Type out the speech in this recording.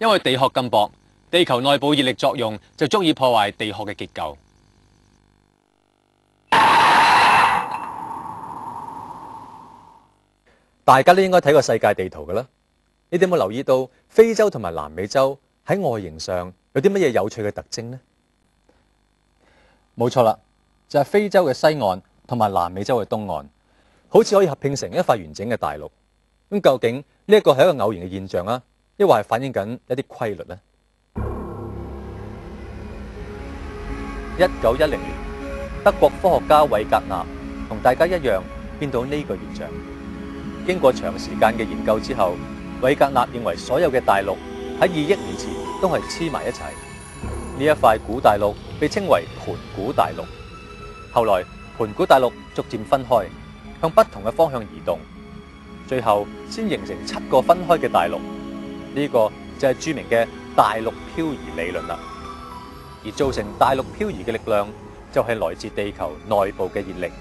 因為地殼咁薄，地球內部熱力作用就足以破壞地殼嘅結構。大家都應該睇過世界地圖㗎啦。你哋有冇留意到非洲同埋南美洲喺外形上有啲乜嘢有趣嘅特徵呢？冇錯啦，就係非洲嘅西岸同埋南美洲嘅東岸，好似可以合併成一塊完整嘅大陸。咁究竟呢一個係一個偶然嘅現象啊，抑或係反映緊一啲規律呢？1910年，德國科學家韋格納同大家一樣見到呢個現象。經過長時間嘅研究之後，韋格納認為所有嘅大陸喺2億年前都係黐埋一齊。呢一塊古大陸被稱為盤古大陸。後來盤古大陸逐漸分開，向不同嘅方向移動，最後先形成7個分開嘅大陸。呢個就係著名嘅大陸漂移理論啦。而造成大陸漂移嘅力量就係來自地球內部嘅熱力。